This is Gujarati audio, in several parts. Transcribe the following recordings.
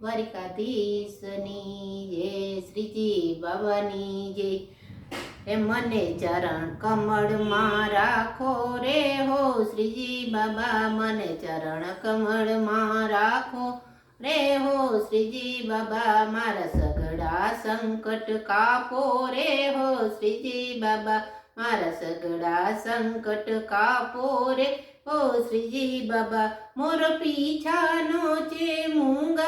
દ્વારિકાધીશની જય, શ્રીજી બાબાની જય। એ મને ચરણ કમળમાં રાખો રે હો શ્રીજી બાબા, મને ચરણ કમળમાં રાખો રે હો શ્રીજી બાબા, મારા સઘળા સંકટ કાપો રે હો શ્રીજી બાબા, મારા સઘળા સંકટ કાપો રે ઓ શ્રીજી બાબા। મોર પીછાનો છે મુંગટ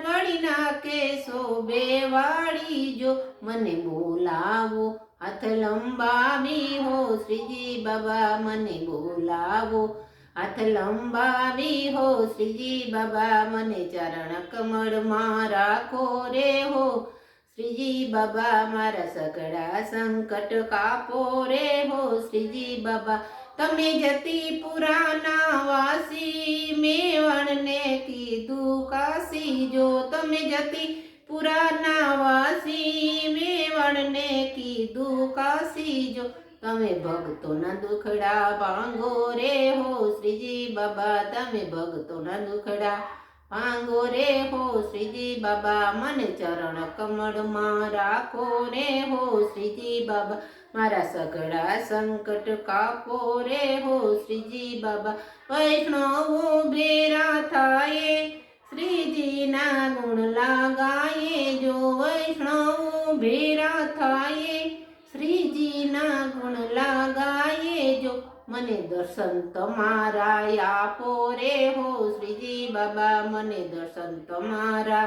વાળી નાખે શોભે વાળી જો, મને બોલાવો હાથ લંબાવી હો શ્રીજી બાબા, મને બોલાવો હાથ લંબાવી હો શ્રીજી બાબા, મને ચરણ કમળમાં રાખો રે હો શ્રીજી બાબા, મારા સઘળા સંકટ કાપો રે હો શ્રીજી બાબા। તમે જતીપુરાના વાસી મેવાડને કીધું કાશી જો, તમે જતીપુરાના વાસી મેવાડને કીધું કાશી જો, તમે ભક્તોના દુખડા ભાંગો રે હો શ્રીજી બાબા, તમે ભક્તોના દુખડા ભાંગો રે હો શ્રીજી બાબા, મને ચરણ કમળમાં રાખો રે હો શ્રીજી બાબા, મારા સઘળા સંકટ કાપો રે હો શ્રીજી બાબા। વૈષ્ણવો ભેરા થાય શ્રીજીના ગુણ લાગાયે જો, વૈષ્ણવો ભેરા થાય શ્રીજીના ગુણ લાગાયે જો, મને દર્શન તમારા આપો રે હો શ્રીજી બાબા, મને દર્શન તમારા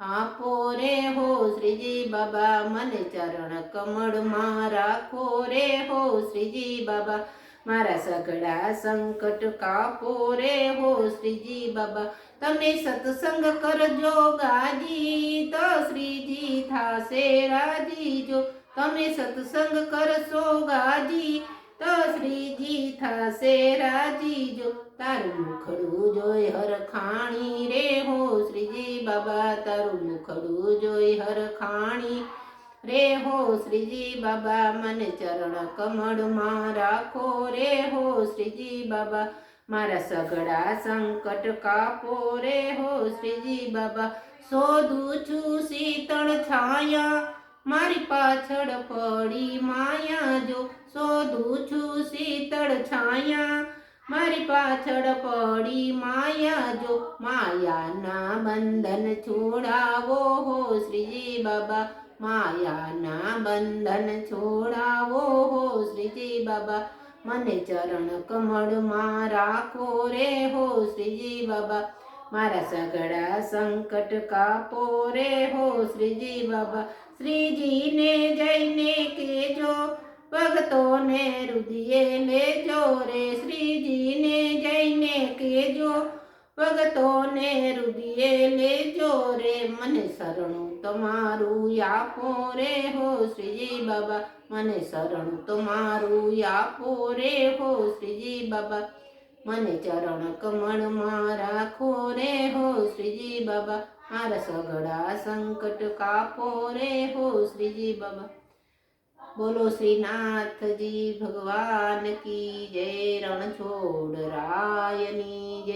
આપો રે હો શ્રીજી બાબા, મને ચરણ કમળમાં રાખો રે હો શ્રીજી બાબા, મારા સઘળા સંકટ કાપો રે હો શ્રીજી બાબા। તમે સત્સંગ કરજો ગાજી તો શ્રીજી થાશે રાજી જો, તમે સત્સંગ કરશો ગાજી તો શ્રીજી થાશે રાજી જો, તારું મુખડું જોઈ હરખાણી રે હો શ્રીજી બાબા, તારું મુખડું જોઈ હરખાણી રે હો શ્રીજી બાબા, મને ચરણ કમળમાં રાખો રે હો શ્રીજી બાબા, મારા સઘળા સંકટ કાપો રે હો શ્રીજી બાબા। શોધું છું શીતળ છાયા મારી પાછળ પડી માયા જો, શોધું છું શીતળ છાયા મારી પાછળ પડી માયા જો, માયાના બંધન છોડાવો હો શ્રીજી બાબા, માયાના બંધન છોડાવો હો શ્રીજી બાબા, મને ચરણ કમળમાં રાખો રે હો શ્રીજી બાબા, મારા સઘળા સંકટ કાપો રે હો શ્રીજી બાબા। શ્રીજીને જઈને કેજો ભક્તોને હૃદયે લેજો રે, શ્રીજીને જઈને કેજો ભક્તોને હૃદયે લેજો રે, મને શરણું તમારું આપો રે હો શ્રીજી બાબા, મને શરણું તમારું આપો રે હો શ્રીજી બાબા, મને ચરણ કમળમાં રાખો રે હો શ્રીજી બાબા, મારા સઘળા સંકટ કાપો રે હો શ્રીજી બાબા। બોલો શ્રીનાથજી ભગવાન કી જય, રણછોડ રાયની જય।